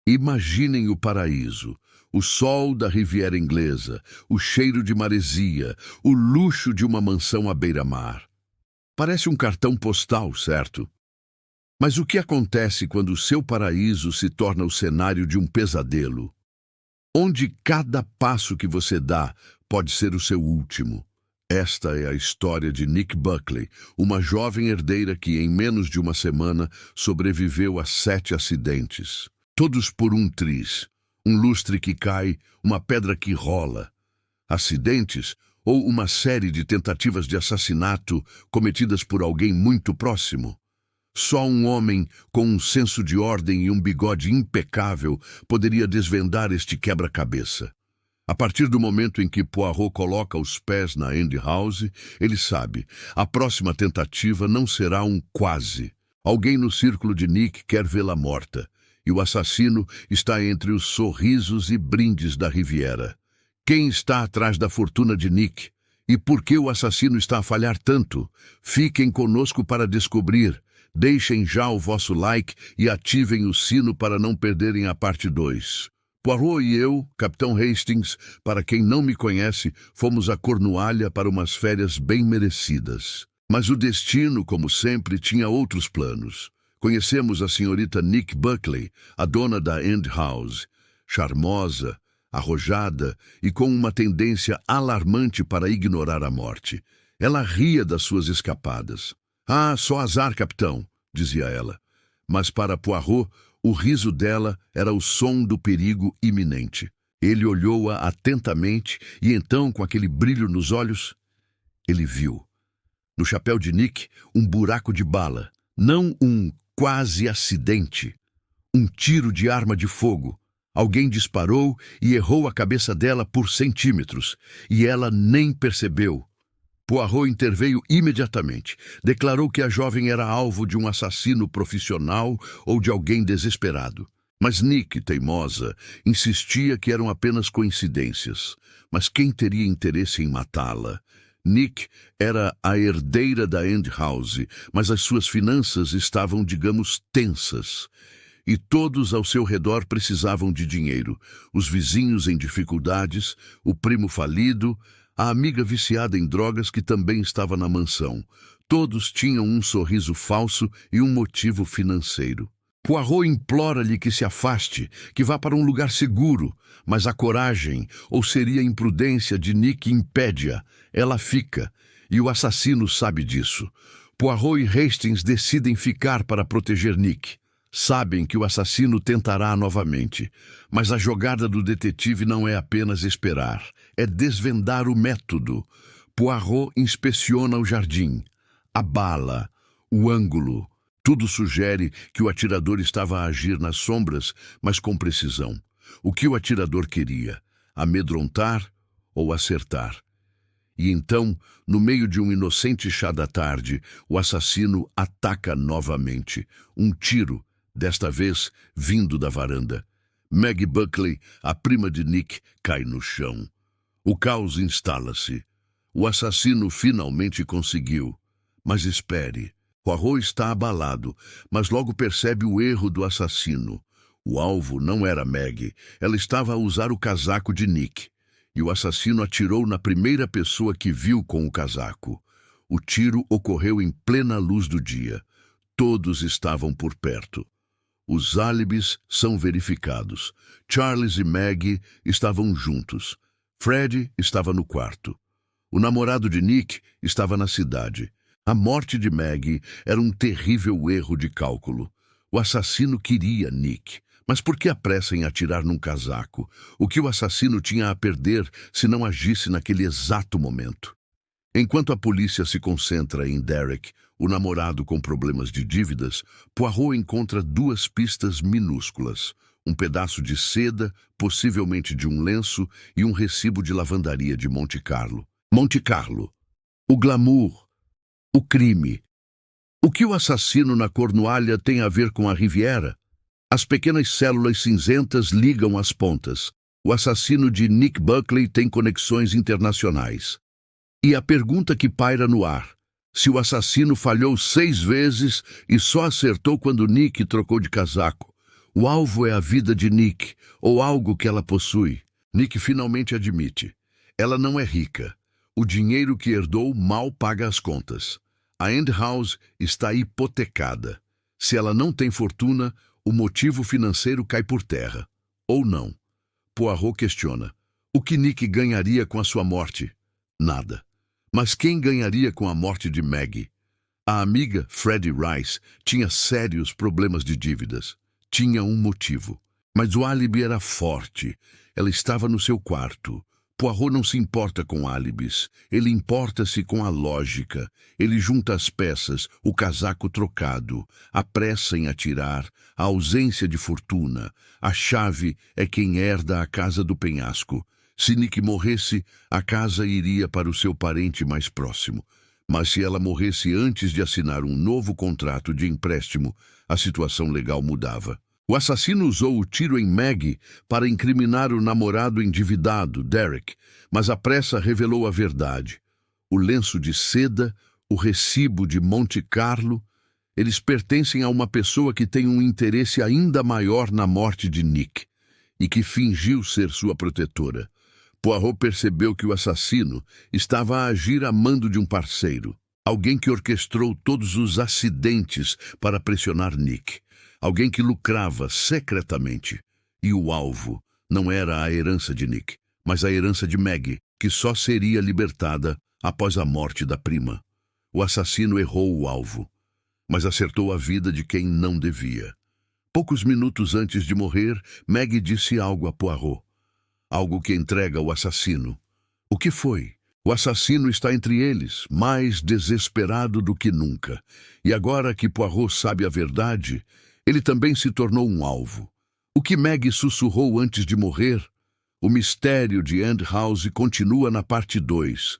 Imaginem o paraíso, o sol da Riviera Inglesa, o cheiro de maresia, o luxo de uma mansão à beira-mar. Parece um cartão postal, certo? Mas o que acontece quando o seu paraíso se torna o cenário de um pesadelo? Onde cada passo que você dá pode ser o seu último. Esta é a história de Nick Buckley, uma jovem herdeira que, em menos de uma semana, sobreviveu a 7 acidentes. Todos por um triz, um lustre que cai, uma pedra que rola. Acidentes ou uma série de tentativas de assassinato cometidas por alguém muito próximo. Só um homem com um senso de ordem e um bigode impecável poderia desvendar este quebra-cabeça. A partir do momento em que Poirot coloca os pés na End House, ele sabe, a próxima tentativa não será um quase. Alguém no círculo de Nick quer vê-la morta, e o assassino está entre os sorrisos e brindes da Riviera. Quem está atrás da fortuna de Nick? E por que o assassino está a falhar tanto? Fiquem conosco para descobrir. Deixem já o vosso like e ativem o sino para não perderem a parte 2. Poirot e eu, Capitão Hastings, para quem não me conhece, fomos a Cornualha para umas férias bem merecidas. Mas o destino, como sempre, tinha outros planos. Conhecemos a senhorita Nick Buckley, a dona da End House, charmosa, arrojada e com uma tendência alarmante para ignorar a morte. Ela ria das suas escapadas. "Ah, só azar, capitão", dizia ela. Mas para Poirot, o riso dela era o som do perigo iminente. Ele olhou-a atentamente e então, com aquele brilho nos olhos, ele viu. No chapéu de Nick, um buraco de bala. Não um quase acidente. Um tiro de arma de fogo. Alguém disparou e errou a cabeça dela por centímetros, e ela nem percebeu. Poirot interveio imediatamente. Declarou que a jovem era alvo de um assassino profissional ou de alguém desesperado. Mas Nick, teimosa, insistia que eram apenas coincidências. Mas quem teria interesse em matá-la? Nick era a herdeira da End House, mas as suas finanças estavam, digamos, tensas. E todos ao seu redor precisavam de dinheiro. Os vizinhos em dificuldades, o primo falido, a amiga viciada em drogas que também estava na mansão. Todos tinham um sorriso falso e um motivo financeiro. Poirot implora-lhe que se afaste, que vá para um lugar seguro, mas a coragem, ou seria a imprudência de Nick impede-a. Ela fica, e o assassino sabe disso. Poirot e Hastings decidem ficar para proteger Nick. Sabem que o assassino tentará novamente, mas a jogada do detetive não é apenas esperar, é desvendar o método. Poirot inspeciona o jardim, a bala, o ângulo. Tudo sugere que o atirador estava a agir nas sombras, mas com precisão. O que o atirador queria? Amedrontar ou acertar? E então, no meio de um inocente chá da tarde, o assassino ataca novamente. Um tiro, desta vez vindo da varanda. Maggie Buckley, a prima de Nick, cai no chão. O caos instala-se. O assassino finalmente conseguiu. Mas espere. Poirot está abalado, mas logo percebe o erro do assassino. O alvo não era Maggie. Ela estava a usar o casaco de Nick. E o assassino atirou na primeira pessoa que viu com o casaco. O tiro ocorreu em plena luz do dia. Todos estavam por perto. Os álibis são verificados. Charles e Maggie estavam juntos. Fred estava no quarto. O namorado de Nick estava na cidade. A morte de Maggie era um terrível erro de cálculo. O assassino queria Nick. Mas por que a pressa em atirar num casaco? O que o assassino tinha a perder se não agisse naquele exato momento? Enquanto a polícia se concentra em Derek, o namorado com problemas de dívidas, Poirot encontra 2 pistas minúsculas. Um pedaço de seda, possivelmente de um lenço, e um recibo de lavandaria de Monte Carlo. Monte Carlo. O glamour. O crime. O que o assassino na Cornualha tem a ver com a Riviera? As pequenas células cinzentas ligam as pontas. O assassino de Nick Buckley tem conexões internacionais. E a pergunta que paira no ar: se o assassino falhou 6 vezes e só acertou quando Nick trocou de casaco, O alvo é a vida de Nick, ou algo que ela possui. Nick finalmente admite. Ela não é rica. O dinheiro que herdou mal paga as contas. A End House está hipotecada. Se ela não tem fortuna, o motivo financeiro cai por terra. Ou não. Poirot questiona. O que Nick ganharia com a sua morte? Nada. Mas quem ganharia com a morte de Maggie? A amiga, Freddie Rice, tinha sérios problemas de dívidas. Tinha um motivo. Mas o álibi era forte. Ela estava no seu quarto. Poirot não se importa com álibis. Ele importa-se com a lógica. Ele junta as peças, o casaco trocado, a pressa em atirar, a ausência de fortuna. A chave é quem herda a casa do penhasco. Se Nick morresse, a casa iria para o seu parente mais próximo. Mas se ela morresse antes de assinar um novo contrato de empréstimo, a situação legal mudava. O assassino usou o tiro em Maggie para incriminar o namorado endividado, Derek, mas a pressa revelou a verdade. O lenço de seda, o recibo de Monte Carlo, eles pertencem a uma pessoa que tem um interesse ainda maior na morte de Nick e que fingiu ser sua protetora. Poirot percebeu que o assassino estava a agir a mando de um parceiro, alguém que orquestrou todos os acidentes para pressionar Nick. Alguém que lucrava secretamente. E o alvo não era a herança de Nick, mas a herança de Maggie, que só seria libertada após a morte da prima. O assassino errou o alvo, mas acertou a vida de quem não devia. Poucos minutos antes de morrer, Maggie disse algo a Poirot. Algo que entrega o assassino. O que foi? O assassino está entre eles, mais desesperado do que nunca. E agora que Poirot sabe a verdade, ele também se tornou um alvo. O que Maggie sussurrou antes de morrer? O mistério de End House continua na parte 2.